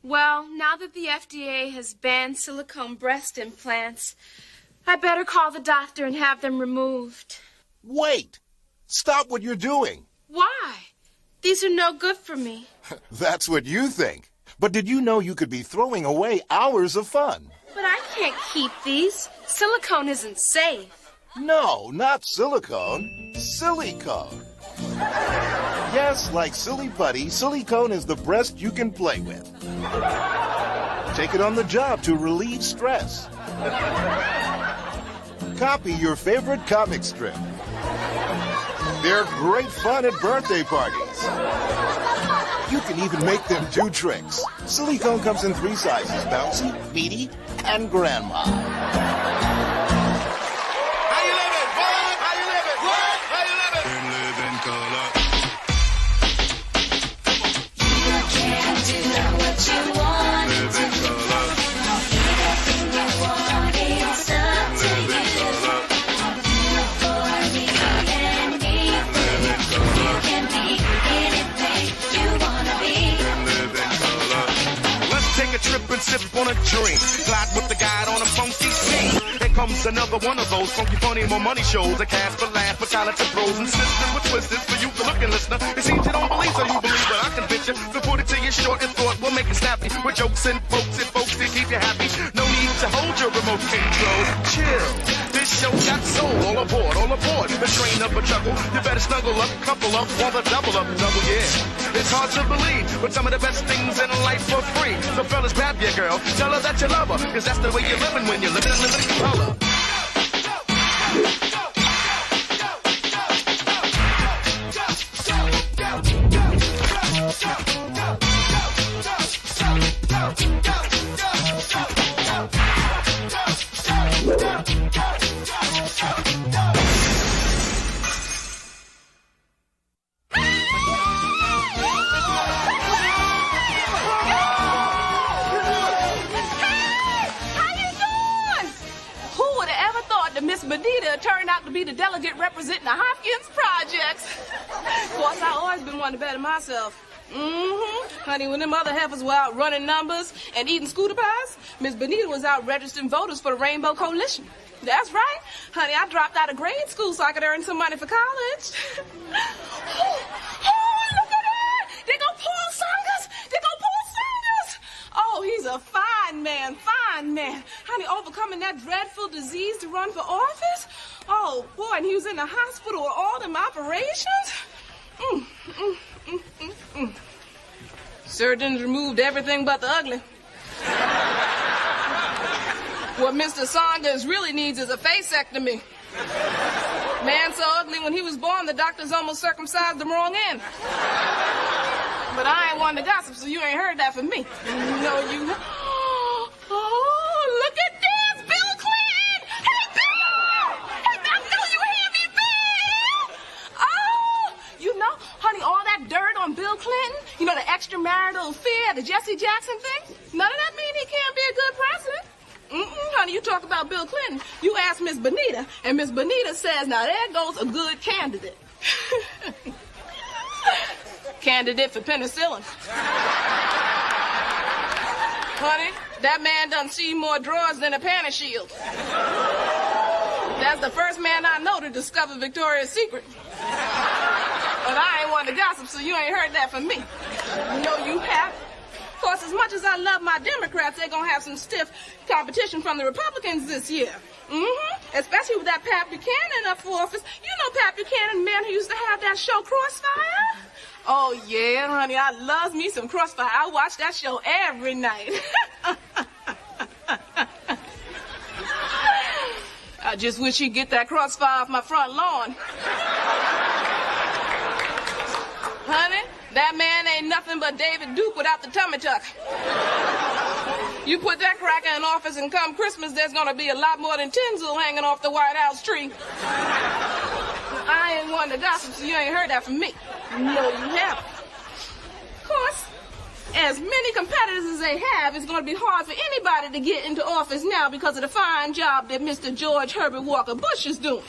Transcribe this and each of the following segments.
Well, now that the FDA has banned silicone breast implants, I better call the doctor and have them removed. Wait! Stop what you're doing. Why? These are no good for me. That's what you think. But did you know you could be throwing away hours of fun? But I can't keep these. Silicone isn't safe. No, not silicone. SillyCone. Yes, like Silly Putty, SillyCone is the breast you can play with. Take it on the job to relieve stress. Copy your favorite comic strip. They're great fun at birthday parties. You can even make them do tricks. SillyCone comes in 3 sizes: bouncy, meaty, and grandma. How you living? What? How you living? What? How you living? Living color. You can do what you want to do. Anything you want, it's up to you. For me and me, you can be anything you wanna be. Living color. Let's take a trip and sip on a drink. Glide with the guide on a funky scene. Here comes another one of those funky, funny, more money shows. A cast for laughs, for talented pros and sisters with twisters for you, the looking listener. It seems you don't believe, so you believe, but I convince you. So put it to you short and thought, we'll make it snappy. With jokes and folks to keep you happy. No need to hold your remote control. Chill. This show got soul. All aboard, all aboard. The train of a chuckle. You better snuggle up, couple up, or the double up, double, yeah. It's hard to believe, but some of the best things in life for free. So fellas, grab your girl, tell her that you love her, cause that's the way you're living when you're living in color. Miss Benita turned out to be the delegate representing the Hopkins projects. Of course, I've always been one to better myself. Honey, when them other heifers were out running numbers and eating scooter pies, Miss Benita was out registering voters for the Rainbow Coalition. That's right. Honey, I dropped out of grade school so I could earn some money for college. Oh, look at that! They go Paul Sangers! They go Paul Sangers! Oh, he's a fine man, fine man. Honey, overcoming that dreadful disease to run for office? Oh, boy, and he was in the hospital with all them operations? Surgeons removed everything but the ugly. What Mr. Saunders really needs is a facectomy. Man so ugly when he was born, the doctors almost circumcised the wrong end. But I ain't one to gossip, so you ain't heard that from me. No, you... Oh, look at this! Bill Clinton! Hey, Bill! Hey, I know you hear me, Bill! Oh, you know, honey, all that dirt on Bill Clinton, you know, the extramarital affair, the Jesse Jackson thing, none of that mean he can't be a good president. Honey, you talk about Bill Clinton, you ask Miss Benita, and Miss Benita says, now there goes a good candidate. Candidate for penicillin. Honey, that man done seen more drawers than a panty shield. That's the first man I know to discover Victoria's Secret. But I ain't one to gossip, so you ain't heard that from me. No, you haven't. Of course, as much as I love my Democrats, they're going to have some stiff competition from the Republicans this year. Especially with that Pat Buchanan up for office. You know Pat Buchanan, the man who used to have that show Crossfire? Oh, yeah, honey, I love me some Crossfire. I watch that show every night. I just wish he'd get that Crossfire off my front lawn. Honey, that man ain't nothing but David Duke without the tummy tuck. You put that cracker in office and come Christmas, there's gonna be a lot more than tinsel hanging off the White House tree. I ain't one to gossip, so you ain't heard that from me. No, you haven't. Of course, as many competitors as they have, it's gonna be hard for anybody to get into office now because of the fine job that Mr. George Herbert Walker Bush is doing.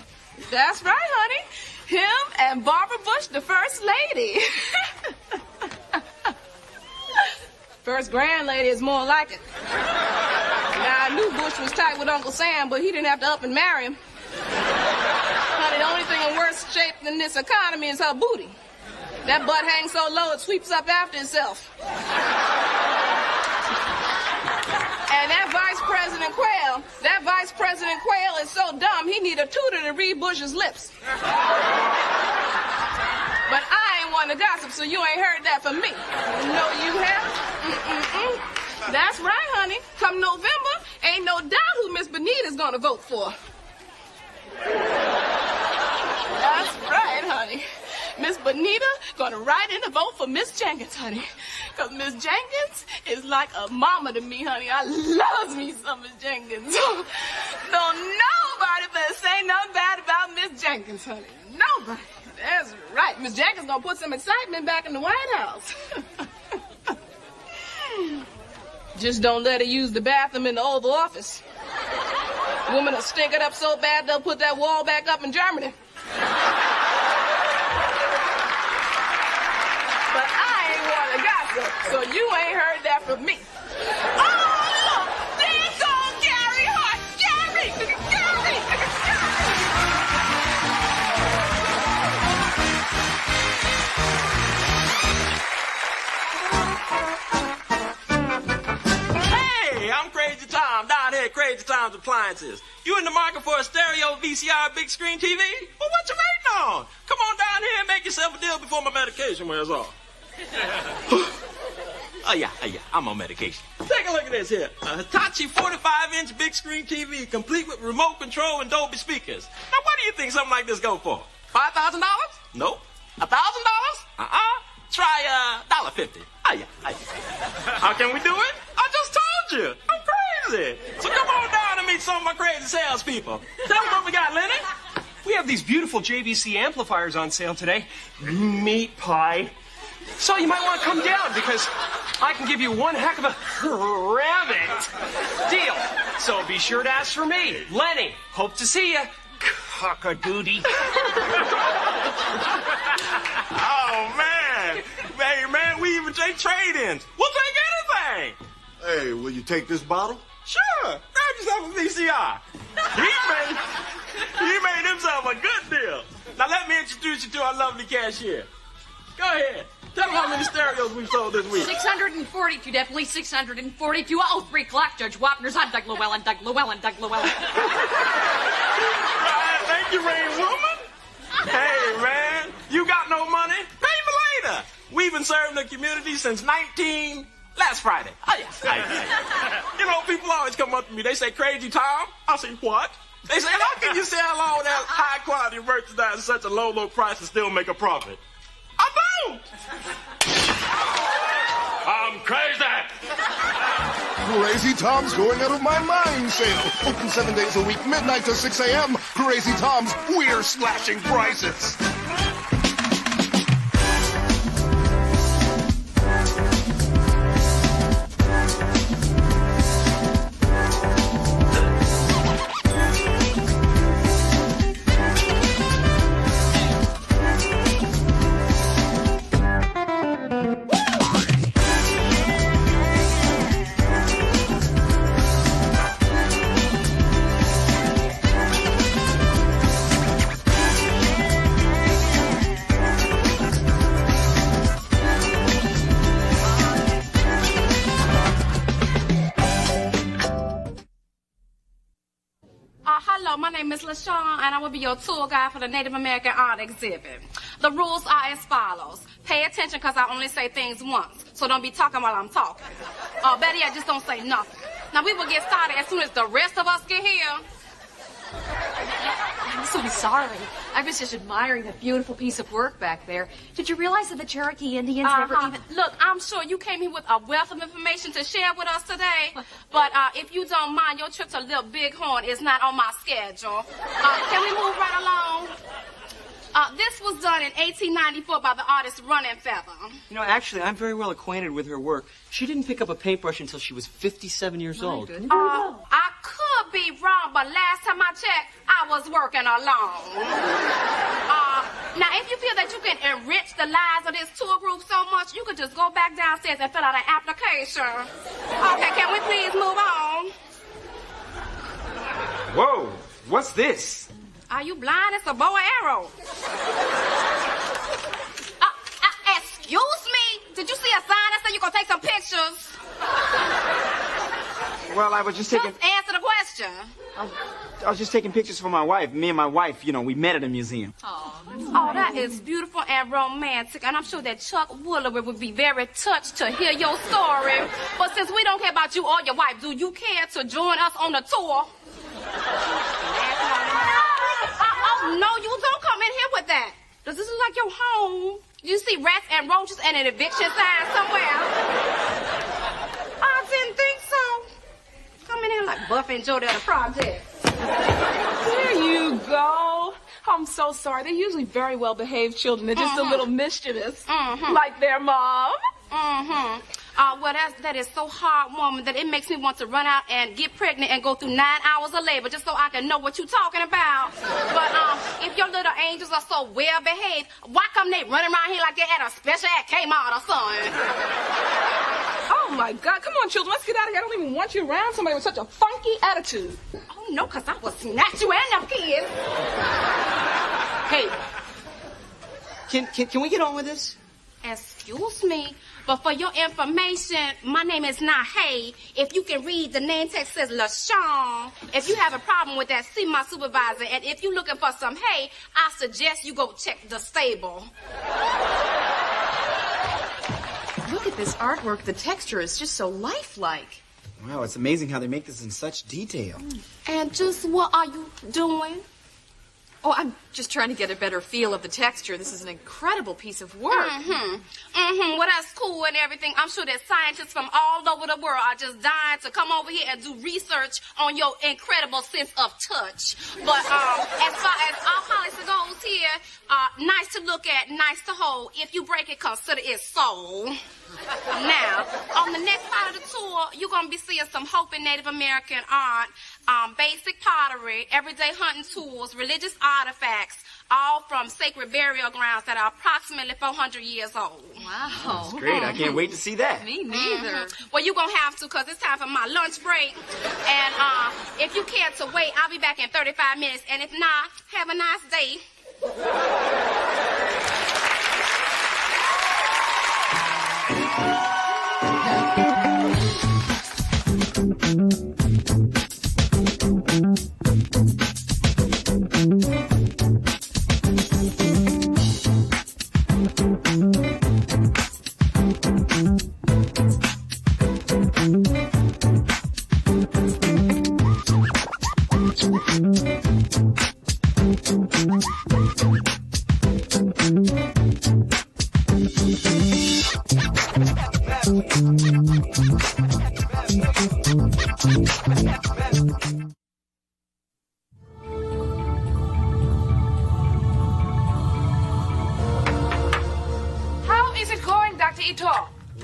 That's right, honey. Him and Barbara Bush, the First Lady. First grand lady is more like it. Now, I knew Bush was tight with Uncle Sam, but he didn't have to up and marry him. Honey, the only thing in worse shape than this economy is her booty. That butt hangs so low it sweeps up after itself. And that Vice President Quayle is so dumb he need a tutor to read Bush's lips. But I ain't one to gossip, so you ain't heard that from me. No, you haven't. That's right, honey. Come November, ain't no doubt who Miss Benita's gonna vote for. That's right, honey. Miss Benita gonna write in to vote for Miss Jenkins, honey. Because Miss Jenkins is like a mama to me, honey. I love me some Miss Jenkins. So nobody better say nothing bad about Miss Jenkins, honey. Nobody. That's right. Miss Jenkins gonna put some excitement back in the White House. Just don't let her use the bathroom in the Oval Office. Women will stink it up so bad they'll put that wall back up in Germany. But I ain't one to gossip, so you ain't heard that from me. Oh, look! There goes Gary Hart! Gary! Hey, I'm Crazy Tom, down here at Crazy Tom's Appliances. You in the market for a stereo, VCR, big screen TV? Well, what you waiting on? Come on down here and make yourself a deal before my medication wears off. Oh, yeah, I'm on medication. Take a look at this here. A Hitachi 45-inch big screen TV, complete with remote control and Dolby speakers. Now, what do you think something like this go for? $5,000? Nope. $1,000? Try $1.50. Oh, yeah. How can we do it? I just told you. I'm crazy. So come on down and meet some of my crazy salespeople. Tell them what we got, Lenny. We have these beautiful JVC amplifiers on sale today. Meat pie. So you might want to come down because I can give you one heck of a rabbit deal. So be sure to ask for me, Lenny. Hope to see you. Cock-a-doodie. Oh, man. Hey, man, we even take trade-ins. We'll take anything. Hey, will you take this bottle? Sure. Grab yourself a VCR. He made himself a good deal. Now, let me introduce you to our lovely cashier. Go ahead. Tell them how many stereos we've sold this week. 642, definitely 642. Oh, 3 o'clock, Judge Wapner's. I'm Doug Llewellyn. Thank you, Rain Woman. Hey, man, you got no money? Pay me later. We've been serving the community since last Friday. Oh, yeah. You know, people always come up to me. They say, Crazy Tom. I say, what? They say, how can you sell all that high-quality merchandise at such a low price and still make a profit? I don't. I'm crazy. Crazy Tom's going out of my mind sale. Open 7 days a week, midnight to 6 a.m. Crazy Tom's, we're slashing prices. Hello, my name is LaShawn, and I will be your tour guide for the Native American art exhibit. The rules are as follows. Pay attention, because I only say things once, so don't be talking while I'm talking. Better yet, just don't say nothing. Now, we will get started as soon as the rest of us get here. I'm so sorry. I was just admiring the beautiful piece of work back there. Did you realize that the Cherokee Indians never even... Look, I'm sure you came here with a wealth of information to share with us today, but if you don't mind, your trip to Little Bighorn is not on my schedule. Can we move right along? This was done in 1894 by the artist Running Feather. You know, actually, I'm very well acquainted with her work. She didn't pick up a paintbrush until she was 57 years old. I could be wrong, but last time I checked, I was working alone. Now, if you feel that you can enrich the lives of this tour group so much, you could just go back downstairs and fill out an application. Okay, can we please move on? Whoa, what's this? Are you blind? It's a bow and arrow. Excuse me? Did you see a sign that said you gonna take some pictures? Well, I was just taking... Just answer the question. I was just taking pictures for my wife. Me and my wife, we met at a museum. Oh, that is beautiful and romantic. And I'm sure that Chuck Woolery would be very touched to hear your story. But since we don't care about you or your wife, do you care to join us on the tour? Oh, no, you don't come in here with that. Does this look like your home? Do you see rats and roaches and an eviction sign somewhere? I didn't think so. Come in here like Buffy and Jody at a project. There you go. I'm so sorry. They're usually very well-behaved children. They're just a little mischievous. Like their mom. Well, that is so heartwarming that it makes me want to run out and get pregnant and go through 9 hours of labor just so I can know what you're talking about. But if your little angels are so well-behaved, why come they running around here like they had a special at Kmart or something? Oh, my God. Come on, children. Let's get out of here. I don't even want you around somebody with such a funky attitude. Oh, no, because I will snatch you and them kids. Hey, can we get on with this? Excuse me, but for your information, my name is not Hay. If you can read, the name tag says LaShawn. If you have a problem with that, see my supervisor. And if you're looking for some hay, I suggest you go check the stable. Look at this artwork. The texture is just so lifelike. Wow, it's amazing how they make this in such detail. And just what are you doing? Oh, I'm just trying to get a better feel of the texture. This is an incredible piece of work. Well, that's cool and everything. I'm sure that scientists from all over the world are just dying to come over here and do research on your incredible sense of touch. But as far as our policy goes here, nice to look at, nice to hold. If you break it, consider it sold. Now, on the next part of the tour, you're going to be seeing some Hope in Native American art, basic pottery, everyday hunting tools, religious artifacts, all from sacred burial grounds that are approximately 400 years old. Wow. That's great. I can't wait to see that. Me neither. Well, you're going to have to because it's time for my lunch break. And if you care to wait, I'll be back in 35 minutes. And if not, have a nice day.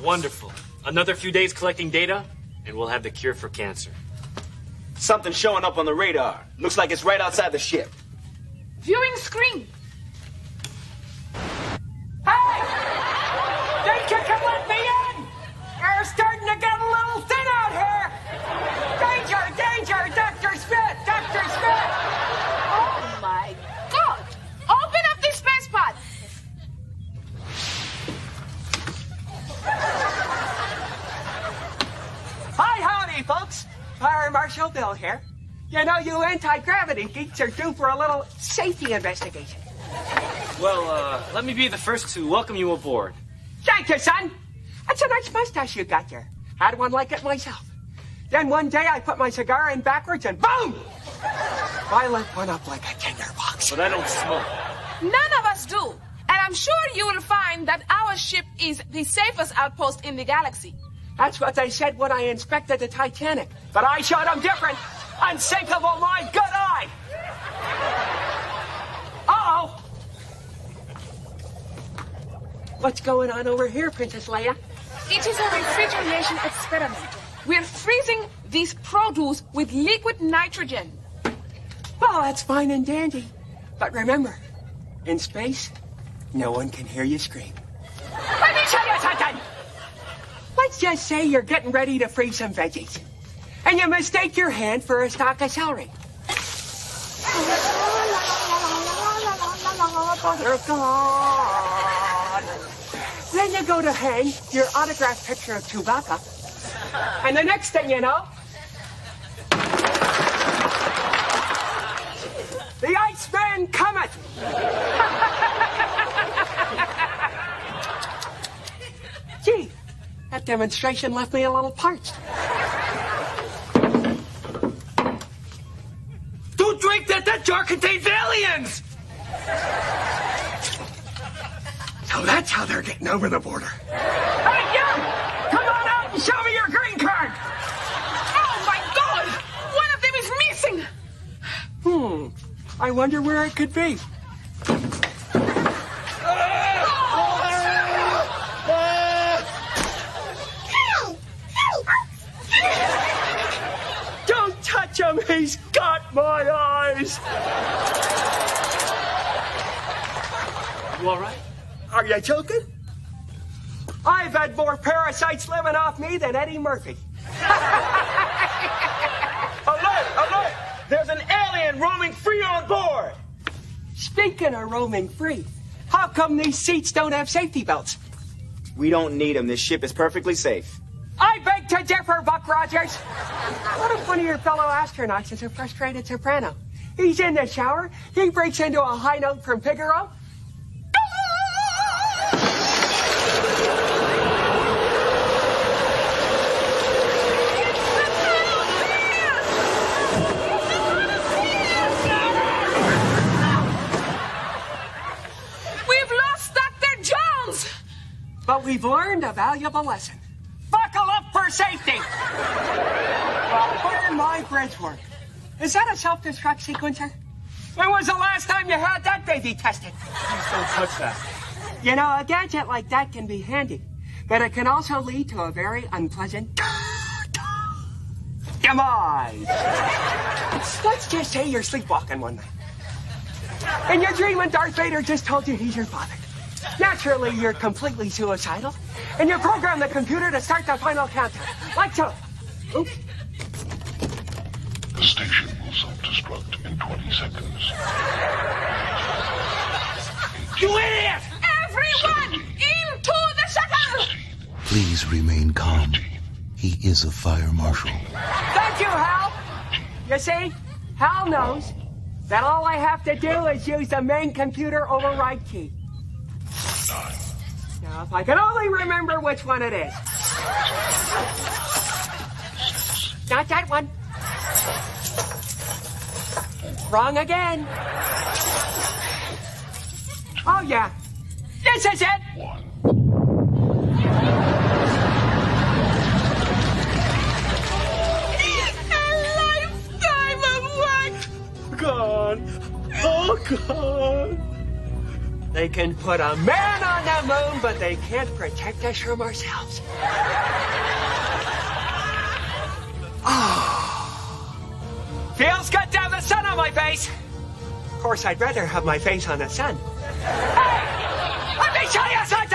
Wonderful. Another few days collecting data, and we'll have the cure for cancer. Something's showing up on the radar. Looks like it's right outside the ship. Viewing screen. Hey! Think you can let me in? We're starting to get a little thin out here. Danger, danger, Dr. Smith, Dr. Smith. Oh, my God. Open up the space pod. Hi, howdy, folks. Marshal Bill here. You know, you anti-gravity geeks are due for a little safety investigation. Well, let me be the first to welcome you aboard. Thank you, son. That's a nice mustache you got there. Had one like it myself. Then one day I put my cigar in backwards and boom! I lit one up like a tinderbox. But I don't smoke. None of us do. And I'm sure you will find that our ship is the safest outpost in the galaxy. That's what they said when I inspected the Titanic. But I showed them different. Unsinkable, my good eye. Uh-oh. What's going on over here, Princess Leia? It is a refrigeration experiment. We're freezing these produce with liquid nitrogen. Well, that's fine and dandy. But remember, in space, no one can hear you scream. Let me tell you something. Let's just say you're getting ready to freeze some veggies, and you mistake your hand for a stalk of celery. Butter God. Then you go to hang your autographed picture of Chewbacca, and the next thing you know, the Iceman cometh! Gee, that demonstration left me a little parched. Don't drink that! That jar contains aliens! So that's how they're getting over the border. Hey, you! Come on out and show me your green card! Oh, my God! One of them is missing! I wonder where it could be. Don't touch him! He's got my eyes! You all right? Are you joking? I've had more parasites living off me than Eddie Murphy. Alert! Alert! There's an alien roaming free on board! Speaking of roaming free, how come these seats don't have safety belts? We don't need them. This ship is perfectly safe. I beg to differ, Buck Rogers. What if one of your fellow astronauts is a frustrated soprano? He's in the shower, he breaks into a high note from Figaro. We've lost Dr. Jones! But we've learned a valuable lesson. Buckle up for safety! Well, where my bridge work? Is that a self-destruct sequencer? When was the last time you had that baby tested? Please don't touch that. You know, a gadget like that can be handy, but it can also lead to a very unpleasant demise. Let's just say you're sleepwalking one night, and you're dreaming Darth Vader just told you he's your father. Naturally, you're completely suicidal, and you program the computer to start the final countdown, like so. Oops. The station will self-destruct in 20 seconds. You idiot! Everyone, into the shuttle! Please remain calm. He is a fire marshal. Thank you, Hal. You see, Hal knows that all I have to do is use the main computer override key. Now, if I can only remember which one it is. Not that one. Wrong again. Oh, yeah. This is it. Gone. Oh, God. They can put a man on the moon, but they can't protect us from ourselves. Feels good to have the sun on my face. Of course, I'd rather have my face on the sun. Hey! Let me show you something!